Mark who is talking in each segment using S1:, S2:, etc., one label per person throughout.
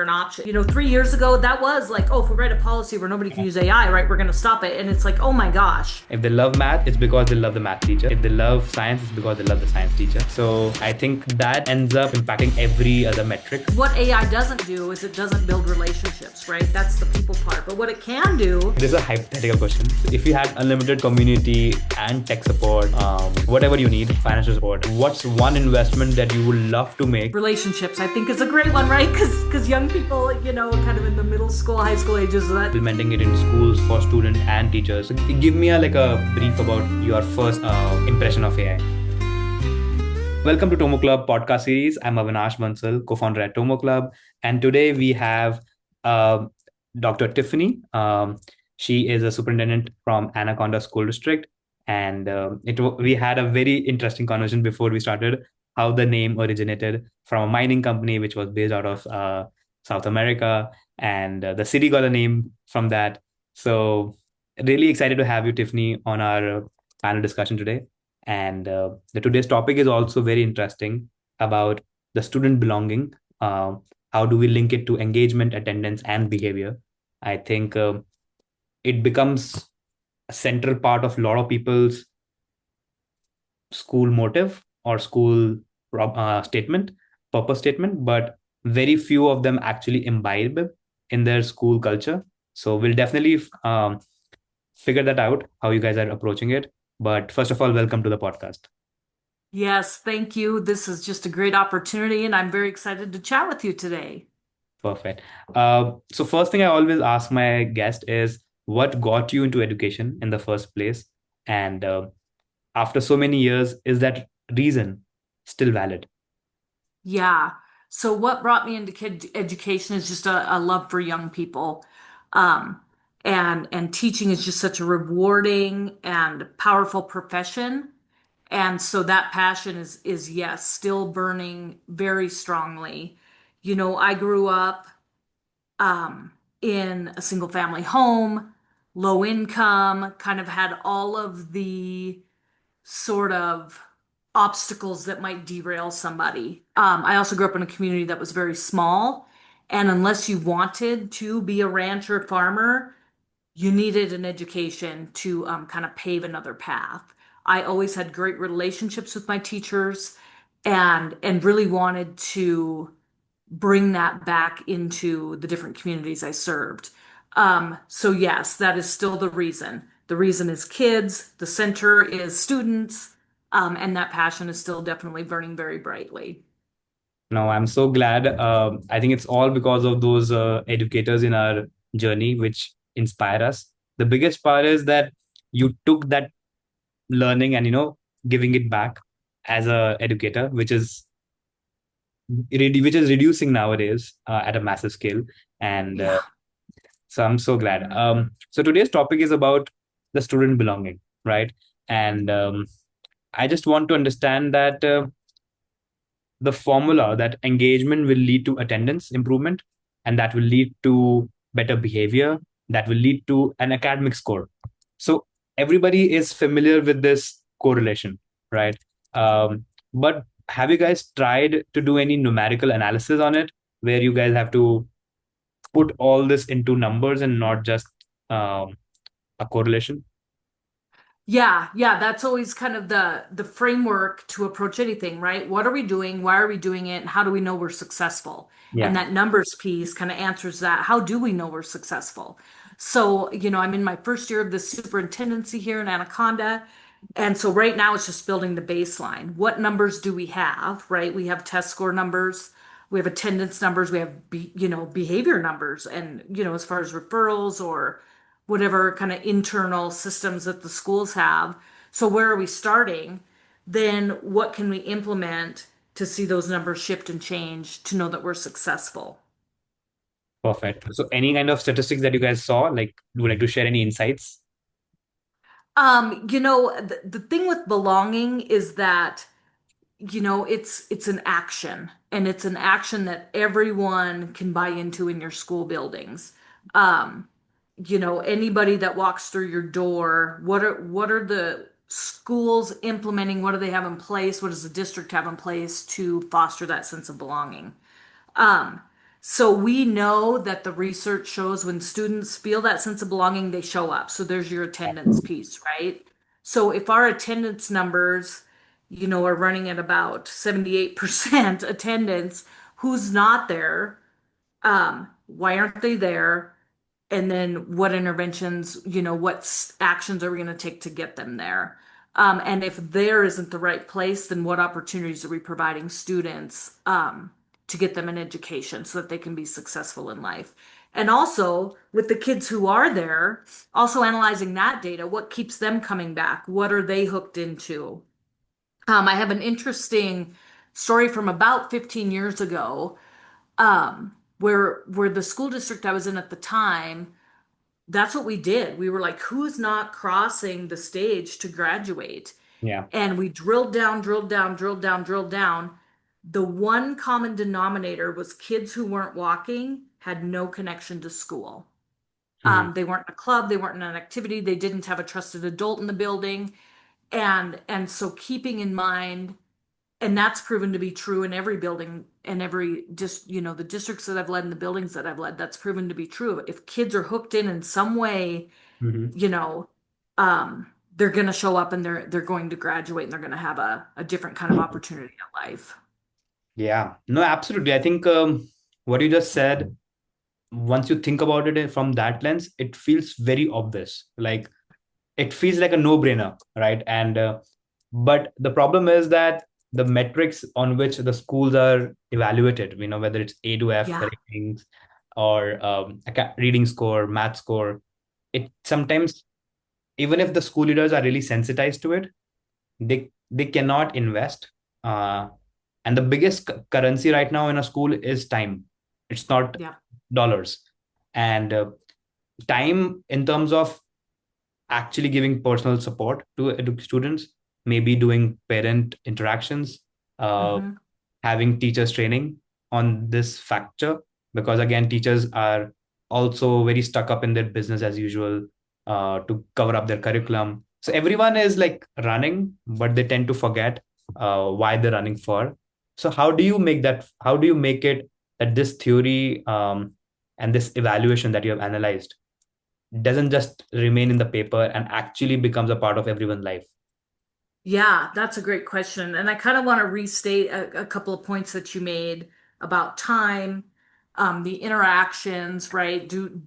S1: an option. 3 years ago, that was like, oh, if we write a policy where nobody can use AI, right, we're going to stop it. And it's like, oh my gosh.
S2: If they love math, it's because they love the math teacher. If they love science, it's because they love the science teacher. So I think that ends up impacting every other metric.
S1: What AI doesn't do is it doesn't build relationships, right? That's the people part. But what it can do,
S2: This is a hypothetical question. If you had unlimited community and tech support, whatever you need, financial support, what's one investment that you would love to make?
S1: relationships, I think, is a great one, right? Because young people, kind of in the middle school, high school ages, that
S2: Implementing it in schools for students and teachers. So give me a brief about your first impression of AI. Welcome to TomoClub Podcast series. I'm Avinash Bansal, co-founder at TomoClub, and today we have uh, Dr. Tiffany. She is a superintendent from Anaconda School District, and we had a very interesting conversation before we started. How the name originated from a mining company which was based out of South America, and the city got a name from that. So, really excited to have you, Tiffany, on our panel discussion today. And the today's topic is also very interesting about the student belonging. How do we link it to engagement, attendance, and behavior? I think it becomes a central part of a lot of people's school motive or school statement, purpose statement, but very few of them actually imbibe it in their school culture. So we'll definitely figure that out, how you guys are approaching it. But first of all, welcome to the podcast.
S1: yes, thank you. This is just a great opportunity, and I'm very excited to chat with you today.
S2: Perfect. So first thing I always ask my guest is what got you into education in the first place? And after so many years, is that reason still valid?
S1: Yeah. So what brought me into kid education is just a love for young people. Um, and teaching is just such a rewarding and powerful profession. And so that passion is yes, still burning very strongly. I grew up in a single family home, low income, kind of had all of the sort of obstacles that might derail somebody. I also grew up in a community that was very small, and unless you wanted to be a rancher farmer, you needed an education to kind of pave another path. I always had great relationships with my teachers and really wanted to bring that back into the different communities I served. So yes, that is still the reason. The reason is kids, the center is students, and that passion is still definitely burning very brightly.
S2: No, I'm so glad. I think it's all because of those educators in our journey which inspire us. The biggest part is that you took that learning and giving it back as a educator, which is reducing nowadays at a massive scale. And
S1: Yeah.
S2: so I'm so glad. So today's topic is about the student belonging, right? And I just want to understand that the formula that engagement will lead to attendance improvement, and that will lead to better behavior, that will lead to an academic score. So everybody is familiar with this correlation, right? But have you guys tried to do any numerical analysis on it, where you guys have to put all this into numbers and not just um, a correlation?
S1: Yeah, that's always kind of the framework to approach anything, right? What are we doing? Why are we doing it? And how do we know we're successful? And
S2: Yeah.
S1: that numbers piece kind of answers that. How do we know we're successful? So, I'm in my first year of the superintendency here in Anaconda. And so right now it's just building the baseline. What numbers do we have, right? We have test score numbers, we have attendance numbers, we have behavior numbers, and as far as referrals or whatever kind of internal systems that the schools have. So where are we starting? Then what can we implement to see those numbers shift and change to know that we're successful?
S2: Perfect. So any kind of statistics that you guys saw, like, would like to share any insights?
S1: The thing with belonging is that it's an action, and it's an action that everyone can buy into in your school buildings. Um, Anybody that walks through your door, what are the schools implementing? What do they have in place? What does the district have in place to foster that sense of belonging? Um, So we know that the research shows when students feel that sense of belonging, they show up. So there's your attendance piece, right? So if our attendance numbers, are running at about 78% attendance, who's not there? Why aren't they there? And then what interventions, actions are we going to take to get them there? And if there isn't the right place, then what opportunities are we providing students to get them an education so that they can be successful in life? And also with the kids who are there, also analyzing that data, what keeps them coming back? What are they hooked into? I have an interesting story from about 15 years ago, where the school district I was in at the time, that's what we did. We were like, who's not crossing the stage to graduate?
S2: Yeah.
S1: And we drilled down, drilled down, drilled down, drilled down. The one common denominator was kids who weren't walking had no connection to school.
S2: Hmm.
S1: They weren't in a club, they weren't in an activity, they didn't have a trusted adult in the building. And so keeping in mind, and that's proven to be true in every building and every just the districts that I've led and the buildings that I've led, that's proven to be true. If kids are hooked in some way,
S2: Hmm.
S1: you know, they're going to show up and they're going to graduate and they're going to have a different kind of opportunity in life.
S2: Yeah. No, absolutely. I think what you just said, once you think about it from that lens, it feels very obvious. Like it feels like a no-brainer, right? And but the problem is that the metrics on which the schools are evaluated, whether it's A to F
S1: Yeah.
S2: ratings or reading score, math score, it sometimes, even if the school leaders are really sensitized to it, they cannot invest. Uh, and the biggest currency right now in a school is time. It's not
S1: Yeah.
S2: dollars. And time in terms of actually giving personal support to students, maybe doing parent interactions, uh,
S1: Hmm.
S2: having teachers training on this factor, because again, teachers are also very stuck up in their business as usual, to cover up their curriculum. So everyone is like running, but they tend to forget why they're running for. So how do you make it that this theory, and this evaluation that you have analyzed doesn't just remain in the paper and actually becomes a part of everyone's life?
S1: Yeah, that's a great question. And I kind of want to restate a couple of points that you made about time, the interactions, right? Do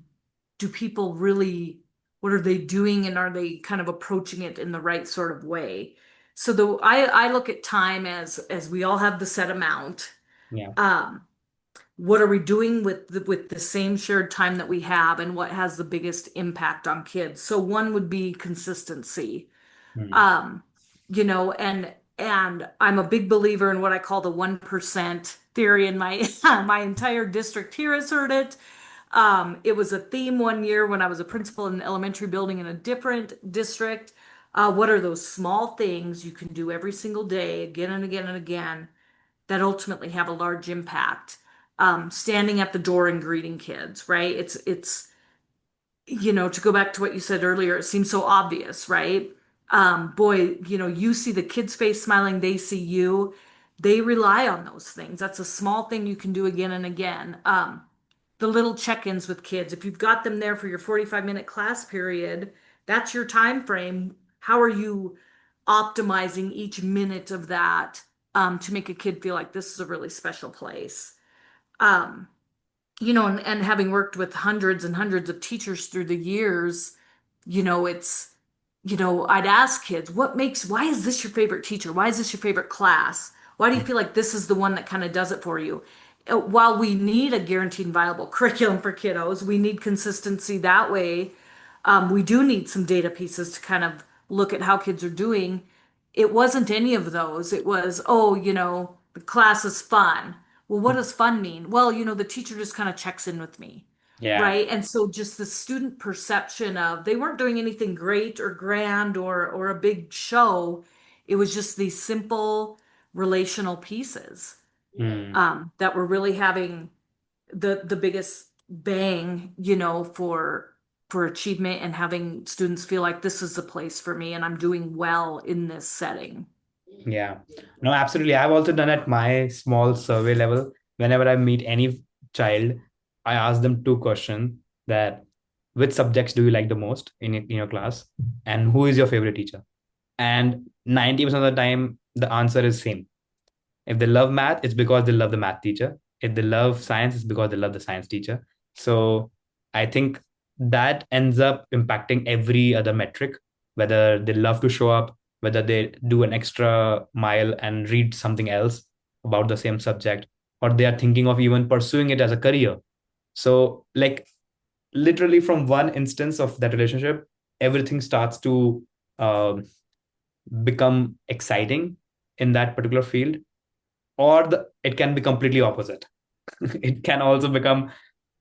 S1: people really, what are they doing and are they kind of approaching it in the right sort of way? So I look at time as we all have the set amount.
S2: Yeah.
S1: Um, what are we doing with the same shared time that we have and what has the biggest impact on kids? So one would be consistency.
S2: Hmm.
S1: Um, and I'm a big believer in what I call the 1% theory, and my my entire district here has heard it. It was a theme one year when I was a principal in an elementary building in a different district. What are those small things you can do every single day, again and again and again, that ultimately have a large impact? Standing at the door and greeting kids, right? It's to go back to what you said earlier, it seems so obvious, right? Boy, you see the kid's face smiling, they see you. They rely on those things. That's a small thing you can do again and again. The little check-ins with kids. If you've got them there for your 45-minute class period, that's your time frame. How are you optimizing each minute of that, to make a kid feel like this is a really special place? Um, and having worked with hundreds and hundreds of teachers through the years, it's, I'd ask kids, why is this your favorite teacher? Why is this your favorite class? Why do you feel like this is the one that kind of does it for you? While we need a guaranteed viable curriculum for kiddos, we need consistency that way. We do need some data pieces to kind of look at how kids are doing. It wasn't any of those. It was, oh, the class is fun. Well, what does fun mean? Well, the teacher just kind of checks in with me,
S2: Yeah.
S1: right? And so just the student perception of they weren't doing anything great or grand or a big show. It was just these simple relational pieces,
S2: Hmm.
S1: that were really having the biggest bang, for achievement and having students feel like this is the place for me and I'm doing well in this setting.
S2: Yeah. No, absolutely. I've also done at my small survey level. Whenever I meet any child, I ask them two questions that which subjects do you like the most in your class, and who is your favorite teacher? And 90% of the time, the answer is same. If they love math, it's because they love the math teacher. If they love science, it's because they love the science teacher. So I think that ends up impacting every other metric, whether they love to show up, whether they do an extra mile and read something else about the same subject, or they are thinking of even pursuing it as a career. So, like, literally from one instance of that relationship, everything starts to um become exciting in that particular field, or it can be completely opposite. It can also become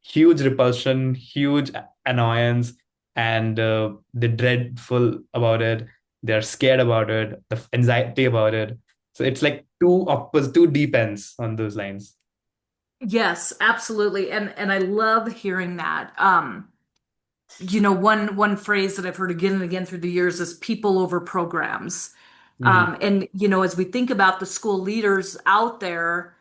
S2: huge repulsion, huge annoyance, and they're dreadful about it. They're scared about it, the anxiety about it. So it's like two opposite, two deep ends on those lines.
S1: Yes, absolutely. And I love hearing that. One phrase that I've heard again and again through the years is people over programs.
S2: Mm,
S1: As we think about the school leaders out there,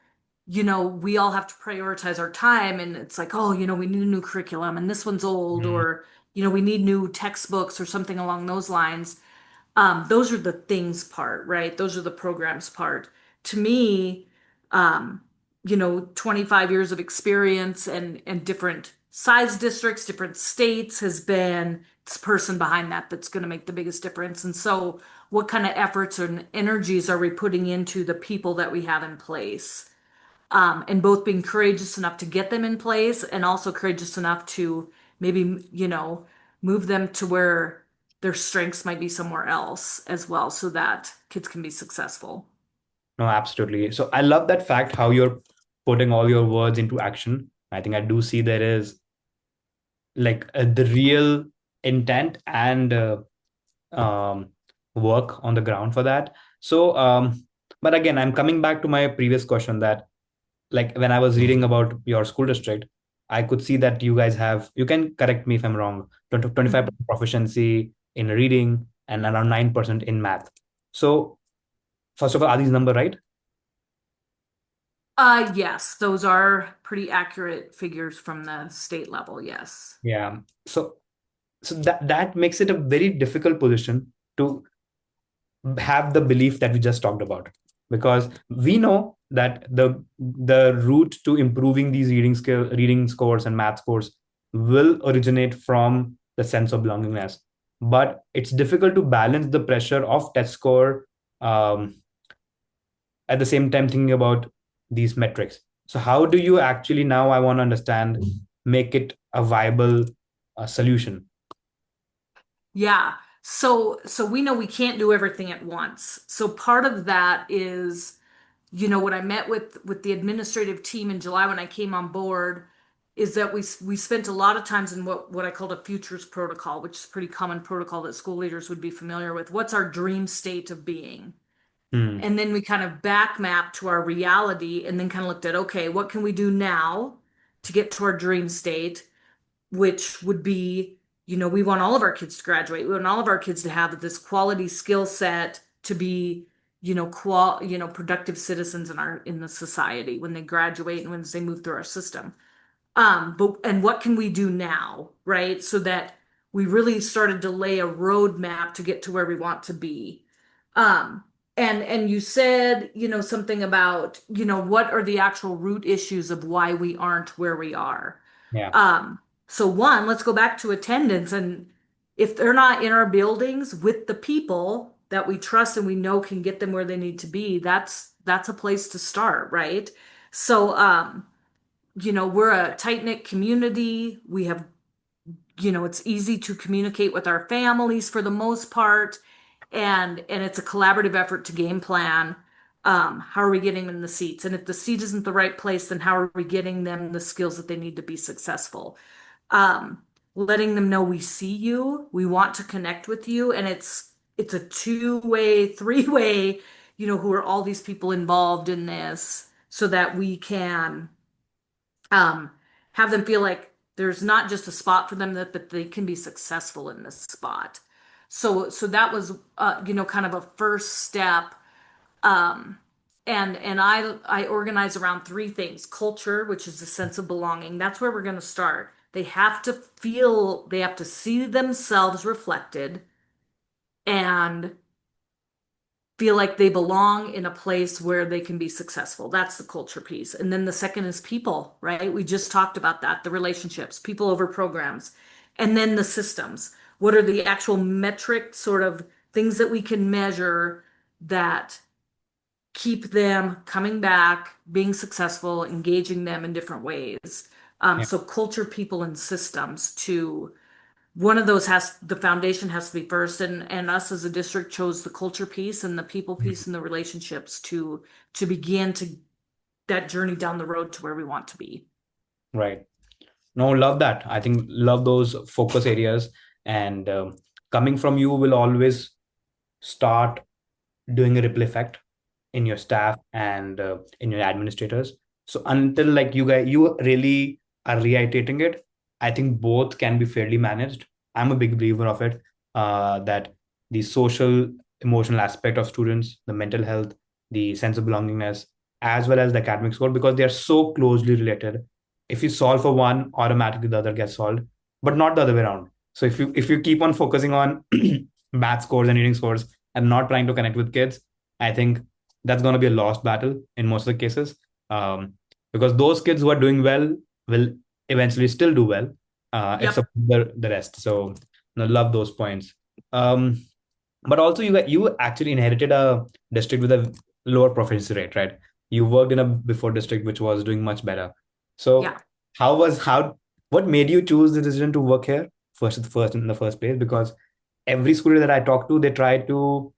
S1: we all have to prioritize our time, and it's like, oh, we need a new curriculum and this one's old,
S2: mm.
S1: or we need new textbooks or something along those lines. Those are the things part, right? Those are the programs part. To me, um, 25 years of experience and different size districts, different states has been this person behind that that's going to make the biggest difference. And so, what kind of efforts and energies are we putting into the people that we have in place? And both being courageous enough to get them in place and also courageous enough to maybe, move them to where their strengths might be somewhere else as well so that kids can be successful.
S2: No, absolutely. So I love that fact how you're putting all your words into action. I think I do see there is like the real intent and um, work on the ground for that. So, but again, I'm coming back to my previous question that, like, when I was reading about your school district, I could see that you guys have, you can correct me if I'm wrong, 25% proficiency in reading and around 9% in math. So, first of all, are these number right?
S1: Yes, those are pretty accurate figures from the state level. Yes.
S2: Yeah. So that makes it a very difficult position to have the belief that we just talked about, because we know that the route to improving these reading scores and math scores will originate from the sense of belongingness, but it's difficult to balance the pressure of test score, um, at the same time thinking about these metrics. So how do you actually, now I want to understand, make it a viable solution?
S1: Yeah. So we know we can't do everything at once. So part of that is, what I met with the administrative team in July when I came on board is that we spent a lot of times in what I called a futures protocol, which is a pretty common protocol that school leaders would be familiar with. What's our dream state of being?
S2: Hmm.
S1: And then we kind of back mapped to our reality and then kind of looked at, okay, what can we do now to get to our dream state? Which would be, we want all of our kids to graduate. We want all of our kids to have this quality skill set to be, productive citizens in the society when they graduate and when they move through our system. And what can we do now, right? So that we really started to lay a roadmap to get to where we want to be. Um, and you said, something about, what are the actual root issues of why we aren't where we are.
S2: Yeah.
S1: So one, let's go back to attendance. And if they're not in our buildings with the people that we trust and we know can get them where they need to be, that's a place to start, right? So we're a tight-knit community. We have, it's easy to communicate with our families for the most part, and it's a collaborative effort to game plan. How are we getting them in the seats? And if the seat isn't the right place, then how are we getting them the skills that they need to be successful? um, Letting them know we see you, we want to connect with you, and it's a two-way, three-way, who are all these people involved in this, so that we can um, have them feel like there's not just a spot for them, but they can be successful in this spot. So that was kind of a first step. And I organize around three things. Culture, which is a sense of belonging. That's where we're going to start. They have to feel, they have to see themselves reflected and feel like they belong in a place where they can be successful. That's the culture piece. And then the second is people, right? We just talked about that, the relationships, people over programs. And then the systems. What are the actual metric sort of things that we can measure that keep them coming back, being successful, engaging them in different ways?
S2: Yeah.
S1: So culture, people, and systems to one of those has the foundation has to be first, and us as a district chose the culture piece and the people piece
S2: Mhm.
S1: and the relationships to begin to that journey down the road to where we want to be.
S2: Right. No, love that. I think love those focus areas. And coming from you will always start doing a ripple effect in your staff and in your administrators. So until like you really are reiterating it, I think both can be fairly managed. I'm a big believer of it, that the social emotional aspect of students, the mental health, the sense of belongingness, as well as the academic score, because they are so closely related. If you solve for one, automatically the other gets solved, but not the other way around. So if you keep on focusing on math scores and reading scores and not trying to connect with kids, I think that's going to be a lost battle in most of the cases, um, because those kids who are doing well will eventually still do well, except
S1: Yep.
S2: the rest. So love those points. um, but also you actually inherited a district with a lower proficiency rate, right? You worked in a before district which was doing much better. So
S1: Yeah.
S2: how what made you choose the decision to work here first in the first place? Because every school that I talk to, they try to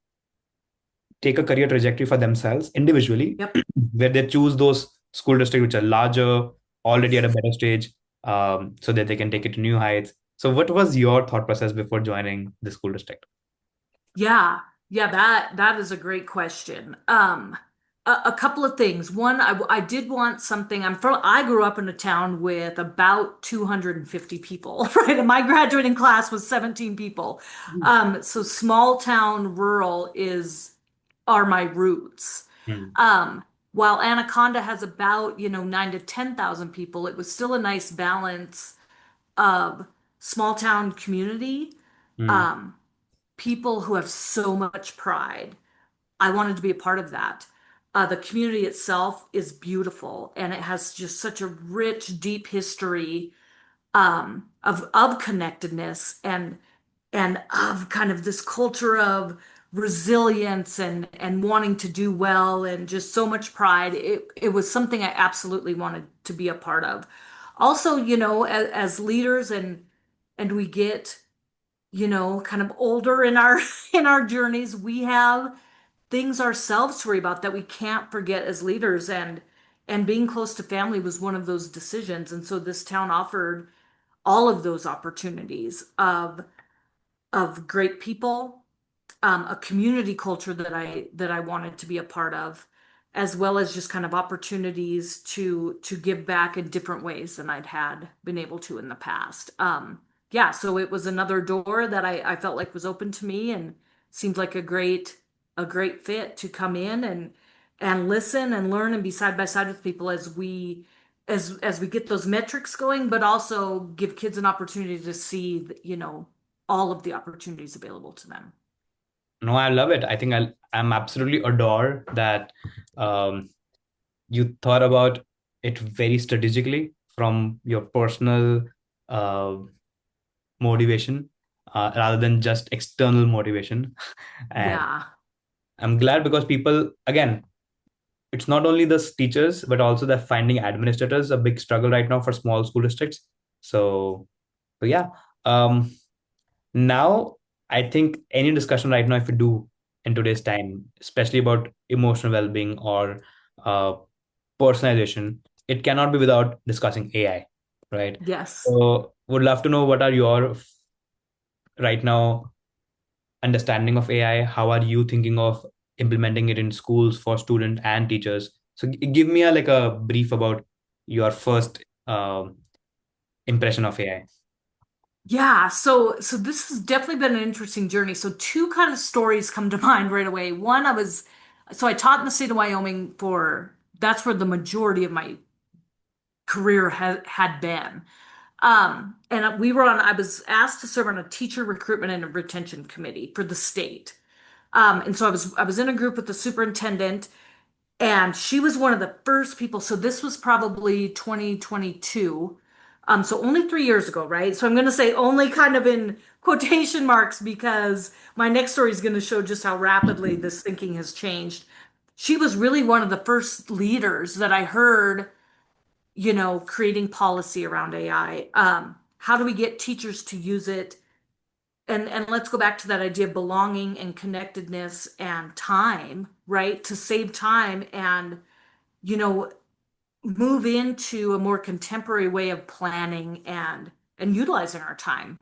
S2: take a career trajectory for themselves individually,
S1: Yep.
S2: where they choose those school districts which are larger, already at a better stage, so that they can take it to new heights. So, what was your thought process before joining the school district?
S1: Yeah, yeah, that is a great question. A couple of things. One, I did want something. I grew up in a town with about 250 people, right? And my graduating class was 17 people. So small town rural are my roots.
S2: Mm,
S1: Um, while Anaconda has about, 9 to 10,000 people, it was still a nice balance of small town community.
S2: mm,
S1: Um, People who have so much pride. I wanted to be a part of that. The community itself is beautiful and it has just such a rich, deep history of connectedness and of kind of this culture of resilience and wanting to do well and just so much pride. It was something I absolutely wanted to be a part of. Also, as leaders and we get kind of older in our in our journeys, we have things ourselves to worry about that we can't forget as leaders and being close to family was one of those decisions. And so this town offered all of those opportunities of great people, a community culture that I wanted to be a part of, as well as just kind of opportunities to give back in different ways than I'd had been able to in the past. Yeah, so it was another door that I felt like was open to me and seemed like a great fit to come in and listen and learn and be side by side with people as we get those metrics going, but also give kids an opportunity to see, all of the opportunities available to them.
S2: no, I love it. I think I'm absolutely adore that you thought about it very strategically from your personal uh, motivation, rather than just external motivation. And
S1: Yeah.
S2: I'm glad because people, again, it's not only the teachers, but also the finding administrators a big struggle right now for small school districts. So, so yeah. Um, Now, I think any discussion right now, if we do in today's time, especially about emotional well-being or uh, personalization, it cannot be without discussing AI, right?
S1: Yes.
S2: So, would love to know what are your right now understanding of AI? How are you thinking of implementing it in schools for students and teachers? So, give me a brief about your first impression of AI.
S1: Yeah, so this has definitely been an interesting journey. So two kind of stories come to mind right away. One, So I taught in the state of Wyoming that's where the majority of my career had been. And I was asked to serve on a teacher recruitment and retention committee for the state. And so I was in a group with the superintendent, and she was one of the first people. So this was probably 2022. So only 3 years ago, right? So I'm going to say only kind of in quotation marks because my next story is going to show just how rapidly this thinking has changed. She was really one of the first leaders that I heard, creating policy around AI. How do we get teachers to use it? And let's go back to that idea of belonging and connectedness and time, right? To save time and, you know, move into a more contemporary way of planning and utilizing our time.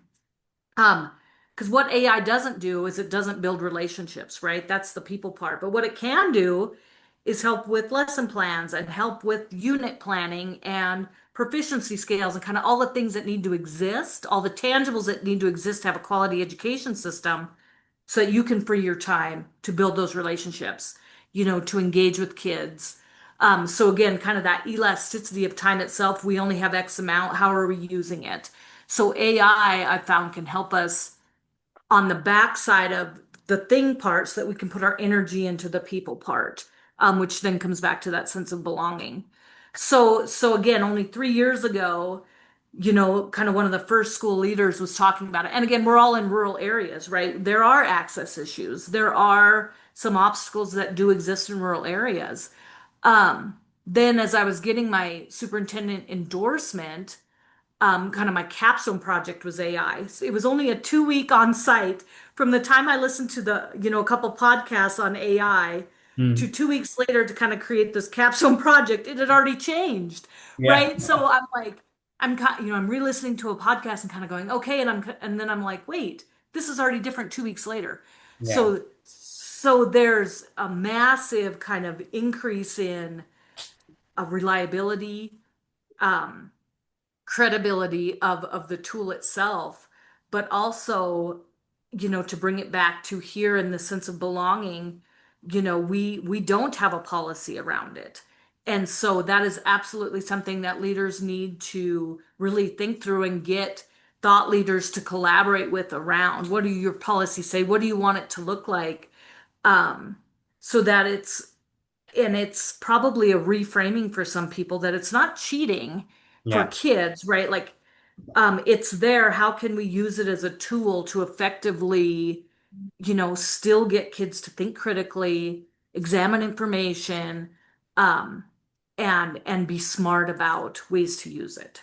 S1: Um, because what AI doesn't do is it doesn't build relationships, right? That's the people part. But what it can do is help with lesson plans and help with unit planning and proficiency scales and kind of all the things that need to exist, all the tangibles that need to exist to have a quality education system so that you can free your time to build those relationships, to engage with kids. So again, kind of that elasticity of time itself, we only have X amount. How are we using it? So AI, I found, can help us on the backside of the thing part so that we can put our energy into the people part, which then comes back to that sense of belonging. So again, only 3 years ago, kind of one of the first school leaders was talking about it. And again, we're all in rural areas, right? There are access issues. There are some obstacles that do exist in rural areas. Then as I was getting my superintendent endorsement, kind of my capstone project was AI. So it was only a 2 week on site from the time I listened to a couple podcasts on AI to
S2: Hmm.
S1: 2 weeks later to kind of create this capstone project. It had already changed,
S2: Yeah.
S1: right? So I'm like, I'm re-listening to a podcast and kind of going, okay, and then I'm like, wait, this is already different 2 weeks later.
S2: Yeah.
S1: So there's a massive kind of increase in reliability. Um, Credibility of the tool itself, but also, to bring it back to here in the sense of belonging, we don't have a policy around it. And so that is absolutely something that leaders need to really think through and get thought leaders to collaborate with around. What do your policies say? What do you want it to look like? Um, so that it's probably a reframing for some people that it's not cheating for
S2: Yeah.
S1: kids, right? Like, it's there. How can we use it as a tool to effectively, still get kids to think critically, examine information, um, and be smart about ways to use it.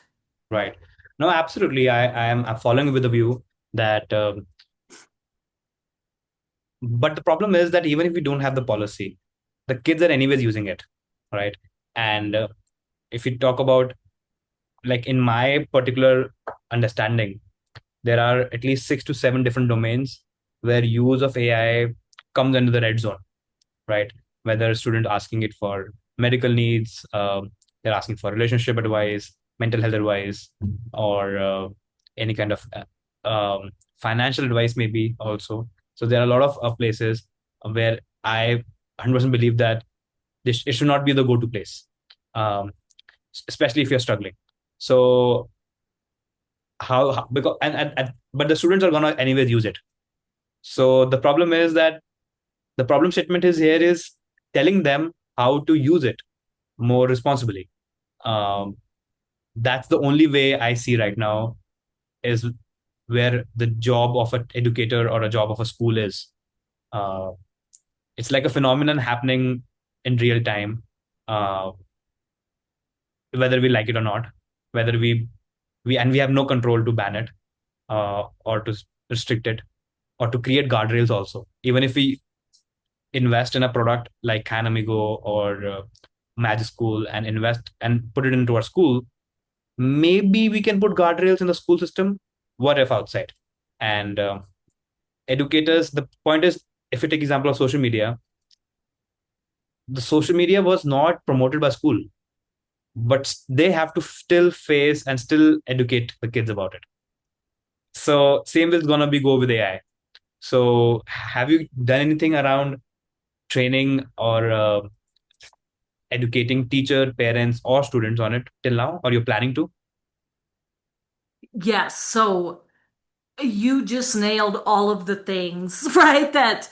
S2: Right. No, absolutely. I'm following with the view that, but the problem is that even if we don't have the policy, the kids are anyways using it, right? And if we talk about, like, in my particular understanding, there are at least 6 to 7 different domains where use of AI comes under the red zone, right? Whether a student asking it for medical needs, they're asking for relationship advice, mental health advice, or any kind of financial advice, maybe also. So there are a lot of places where I 100% believe that it should not be the go-to place, um, especially if you're struggling. So because but the students are gonna anyways use it. So the problem is that the problem statement is here is telling them how to use it more responsibly. Um, that's the only way I see right now is where the job of an educator or a job of a school is. Uh, it's like a phenomenon happening in real time, uh, whether we like it or not, whether we have no control to ban it, or to restrict it, or to create guardrails also. Even if we invest in a product like Canamigo or Magic School and invest and put it into our school, maybe we can put guardrails in the school system. What if outside? And educators, the point is, if you take example of social media, the social media was not promoted by school, but they have to still face and still educate the kids about it. So same is gonna be go with AI. So have you done anything around training or educating teacher, parents, or students on it till now, or you're planning to?
S1: Yes, so you just nailed all of the things, right? That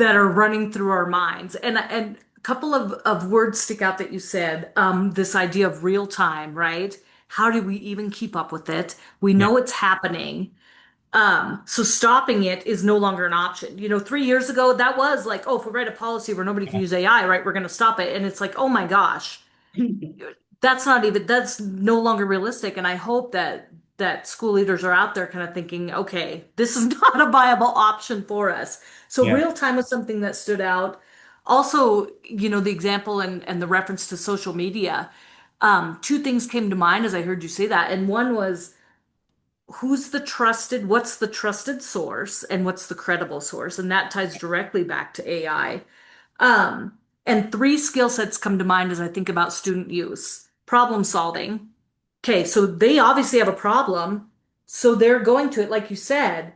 S1: are running through our minds. And a couple of words stick out that you said. This idea of real time, right? How do we even keep up with it? We
S2: Yeah.
S1: know it's happening. So stopping it is no longer an option. 3 years ago, that was like, oh, if we write a policy where nobody can use AI, right, we're going to stop it. And it's like, oh my gosh, that's no longer realistic. And I hope that school leaders are out there kind of thinking, okay, this is not a viable option for us. So
S2: Yeah.
S1: real time was something that stood out. Also, the example and the reference to social media. Two things came to mind as I heard you say that. And one was what's the trusted source and what's the credible source? And that ties directly back to AI. Um, and three skill sets come to mind as I think about student use. Problem solving. Okay, so they obviously have a problem, so they're going to it, like you said.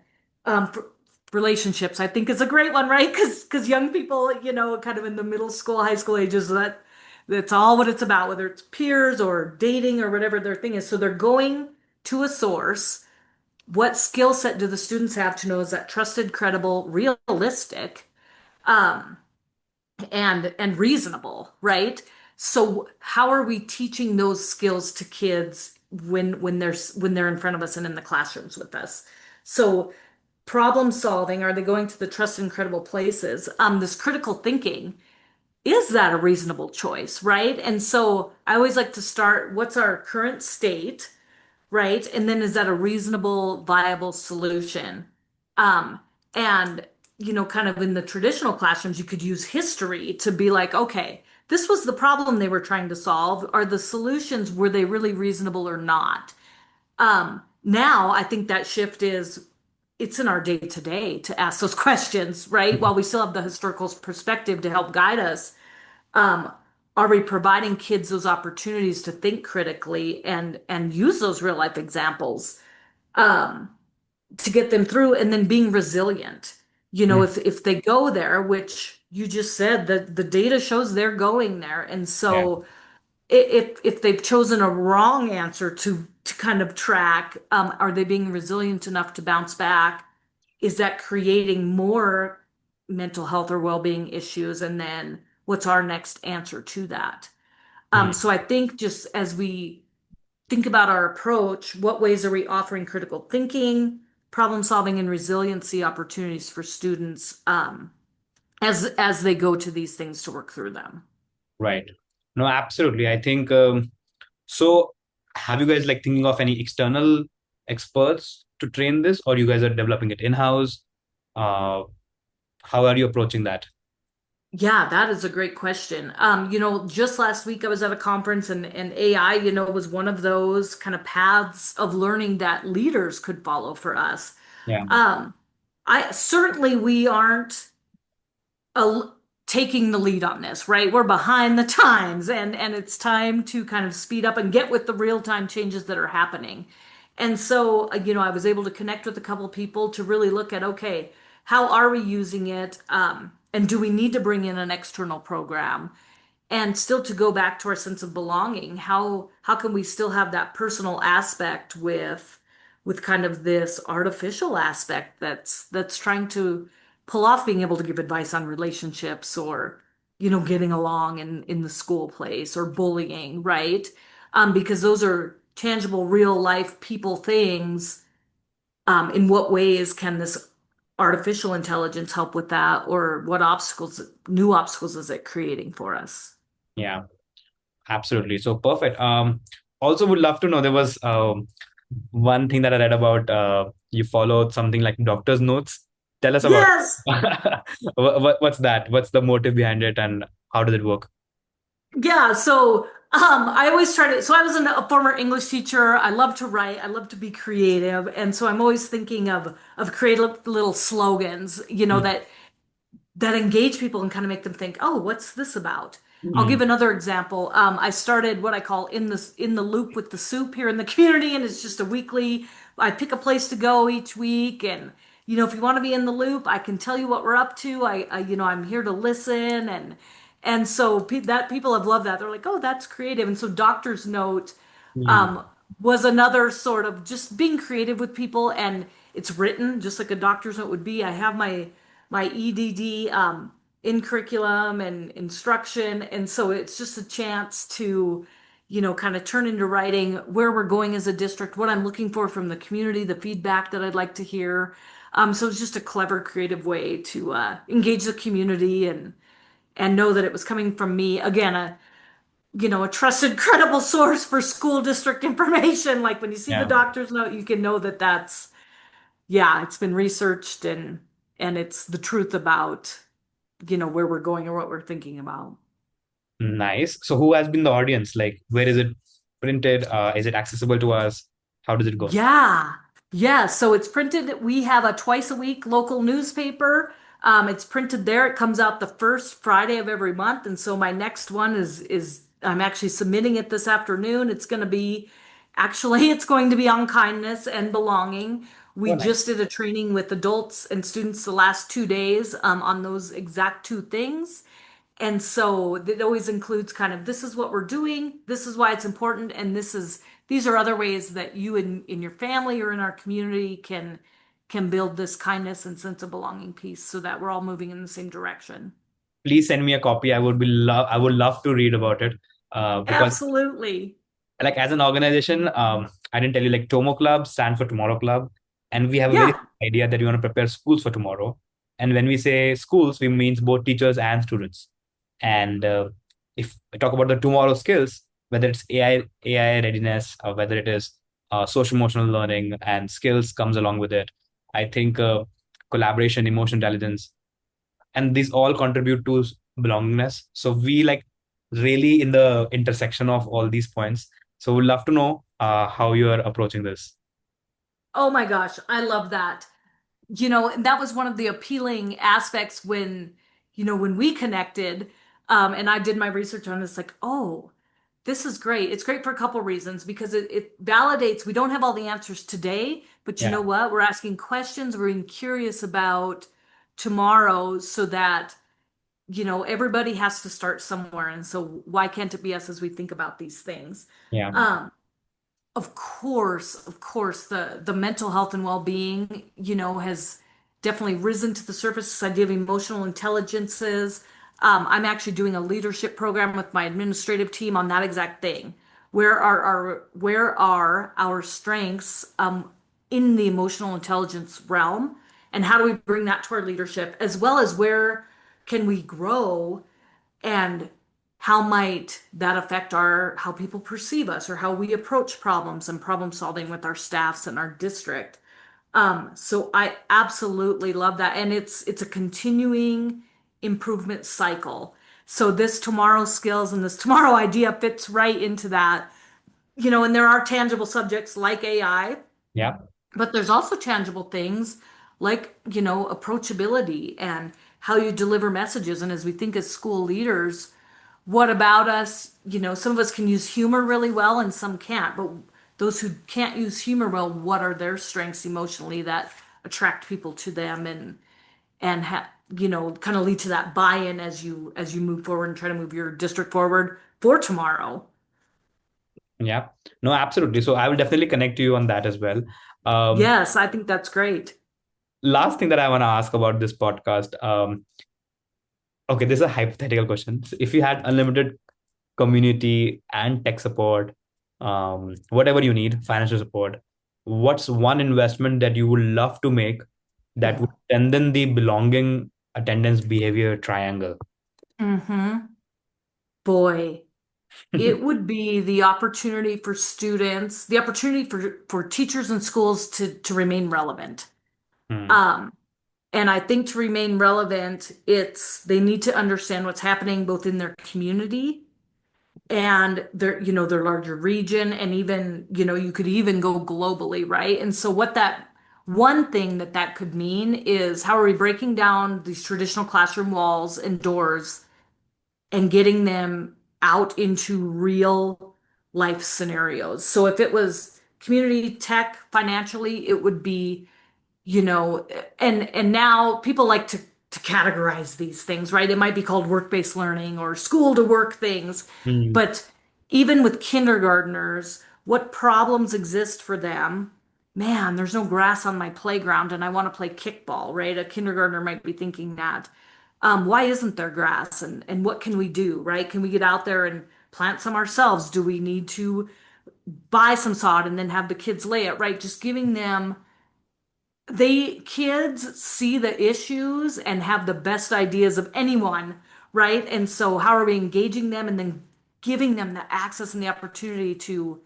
S1: Relationships, I think, is a great one, right? Because young people, kind of in the middle school, high school ages, that's all what it's about, whether it's peers or dating or whatever their thing is. So they're going to a source. What skill set do the students have to know is that trusted, credible, realistic? Um, and reasonable, right? So how are we teaching those skills to kids when they're in front of us and in the classrooms with us? So problem solving, are they going to the trusted and credible places? This critical thinking, is that a reasonable choice, right? And so I always like to start, what's our current state? Right? And then is that a reasonable, viable solution? Um, and, kind of in the traditional classrooms, you could use history to be like, okay, this was the problem they were trying to solve. Are the solutions, were they really reasonable or not? Now I think that shift is it's in our day to day to ask those questions, right? While we still have the historical perspective to help guide us, um, are we providing kids those opportunities to think critically and use those real life examples um, to get them through, and then being resilient?
S2: Mm.
S1: If they go there, which you just said that the data shows they're going there, and
S2: Yeah.
S1: so if they've chosen a wrong answer to kind of track, are they being resilient enough to bounce back? Is that creating more mental health or well-being issues? And then what's our next answer to that?
S2: Mm.
S1: So I think just as we think about our approach, what ways are we offering critical thinking, problem solving, and resiliency opportunities for students as they go to these things to work through them?
S2: Right. No, absolutely. I think so. Have you guys like thinking of any external experts to train this, or you guys are developing it in-house? Uh, how are you approaching that?
S1: Yeah, that is a great question. Just last week I was at a conference, and AI, was one of those kind of paths of learning that leaders could follow for us.
S2: Yeah.
S1: Um, I certainly we aren't a, taking the lead on this, right? We're behind the times, and it's time to kind of speed up and get with the real-time changes that are happening. And so, I was able to connect with a couple people to really look at, okay, how are we using it? And do we need to bring in an external program? And still to go back to our sense of belonging, how can we still have that personal aspect with kind of this artificial aspect that's trying to pull off being able to give advice on relationships, or getting along in the school place, or bullying, right? Because those are tangible real life people things. In what ways can this artificial intelligence help with that, or what new obstacles is it creating for us?
S2: Yeah. Absolutely. So perfect. Also would love to know, there was one thing that I read about, you followed something like doctor's notes. Tell us about
S1: Yes.
S2: what's that? What's the motive behind it, and how does it work?
S1: Yeah. So I always try to. So I was a former English teacher. I love to write. I love to be creative, and so I'm always thinking of creative little slogans,
S2: Mm.
S1: that engage people and kind of make them think, oh, what's this about? I'll give
S2: Mm.
S1: another example. I started what I call in the loop with the soup here in the community, and it's just a weekly. I pick a place to go each week, and if you want to be in the loop, I can tell you what we're up to. I'm here to listen, and so that people have loved that. They're like, oh, that's creative. And so Doctor's Note
S2: Hmm.
S1: um, was another sort of just being creative with people, and it's written just like a doctor's note would be. I have my EDD in curriculum and instruction, and so it's just a chance to, kind of turn into writing where we're going as a district, what I'm looking for from the community, the feedback that I'd like to hear. So it's just a clever, creative way to engage the community and know that it was coming from me. Again, a trusted, credible source for school district information. Like when you see the
S2: Yeah.
S1: doctor's note, you can know that yeah, it's been researched and it's the truth about, where we're going or what we're thinking about.
S2: Nice. So who has been the audience? Like, where is it printed? Is it accessible to us? How does it go?
S1: Yeah. Yeah. So it's printed. We have a twice a week local newspaper. It's printed there. It comes out the first Friday of every month. And so my next one is I'm actually submitting it this afternoon. It's going to be on kindness and belonging. We
S2: Oh, nice.
S1: just did a training with adults and students the last 2 days on those exact two things. And so it always includes kind of this is what we're doing, this is why it's important, and these are other ways that you in your family or in our community can build this kindness and sense of belonging piece so that we're all moving in the same direction.
S2: Please send me a copy. I would love to read about it. Because
S1: Absolutely.
S2: like as an organization, I didn't tell you, like Tomo Club stand for Tomorrow Club, and we have a very
S1: Yeah.
S2: idea that we want to prepare schools for tomorrow. And when we say schools, we means both teachers and students. And if I talk about the tomorrow skills, whether it's AI readiness, or whether it is social emotional learning and skills comes along with it, I think collaboration, emotional intelligence, and these all contribute to belongingness. So we like really in the intersection of all these points. So we'd love to know how you are approaching this.
S1: Oh my gosh, I love that. And that was one of the appealing aspects when we connected, and I did my research on this, like, oh, this is great. It's great for a couple reasons because it validates we don't have all the answers today, but you know
S2: Yeah,
S1: what? We're asking questions, we're being curious about tomorrow so that, everybody has to start somewhere. And so why can't it be us as we think about these things?
S2: yeah,
S1: Um, of course, the mental health and well-being, has definitely risen to the surface. This idea of emotional intelligences. I'm actually doing a leadership program with my administrative team on that exact thing. Where are our strengths in the emotional intelligence realm, and how do we bring that to our leadership, as well as where can we grow and how might that affect our how people perceive us or how we approach problems and problem solving with our staffs and our district. So I absolutely love that. And it's a continuing improvement cycle. So this tomorrow skills and this tomorrow idea fits right into that. And there are tangible subjects like AI,
S2: yeah,
S1: but there's also tangible things like, approachability and how you deliver messages. And as we think as school leaders, what about us? Some of us can use humor really well and some can't, but those who can't use humor well, what are their strengths emotionally that attract people to them and kind of lead to that buy-in as you move forward and try to move your district forward for tomorrow.
S2: yeah. No, absolutely. So I will definitely connect to you on that as well. Um,
S1: Yes, I think that's great.
S2: Last thing that I want to ask about this podcast. Okay, this is a hypothetical question. So if you had unlimited community and tech support, whatever you need, financial support, what's one investment that you would love to make that would
S1: Oh.
S2: strengthen the belonging, attendance, behavior triangle?
S1: Mm-hmm. Boy, it would be the opportunity for students, the opportunity for teachers and schools to remain relevant.
S2: Hmm.
S1: Um, And I think to remain relevant, they need to understand what's happening both in their community and their larger region, and even, you could even go globally, right? And so one thing that could mean is how are we breaking down these traditional classroom walls and doors and getting them out into real life scenarios. So if it was community tech financially, it would be you know, and now people like to categorize these things, right? It might be called work-based learning or school to work things,
S2: Mm.
S1: but even with kindergartners, what problems exist for them? Man, there's no grass on my playground and I want to play kickball, right? A kindergartner might be thinking that. Why isn't there grass? And what can we do, right? Can we get out there and plant some ourselves? Do we need to buy some sod and then have the kids lay it, right? Just giving them kids see the issues and have the best ideas of anyone, right? And so how are we engaging them and then giving them the access and the opportunity to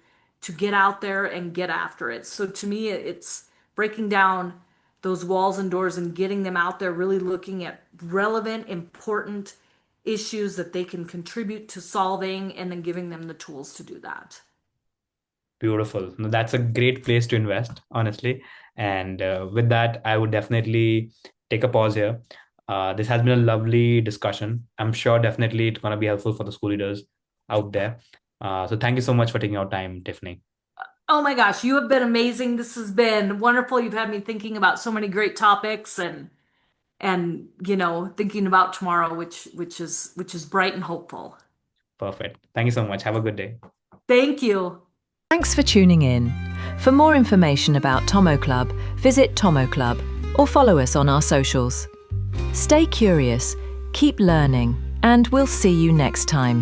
S1: get out there and get after it. So to me, it's breaking down those walls and doors and getting them out there, really looking at relevant, important issues that they can contribute to solving and then giving them the tools to do that.
S2: Beautiful. No, that's a great place to invest, honestly. And with that, I would definitely take a pause here. This has been a lovely discussion. I'm sure definitely it's going to be helpful for the school leaders out there. So thank you so much for taking your time, Tiffany.
S1: Oh my gosh, you have been amazing. This has been wonderful. You've had me thinking about so many great topics and thinking about tomorrow, which is bright and hopeful.
S2: Perfect. Thank you so much. Have a good day.
S1: Thank you.
S3: Thanks for tuning in. For more information about TomoClub, visit TomoClub or follow us on our socials. Stay curious, keep learning, and we'll see you next time.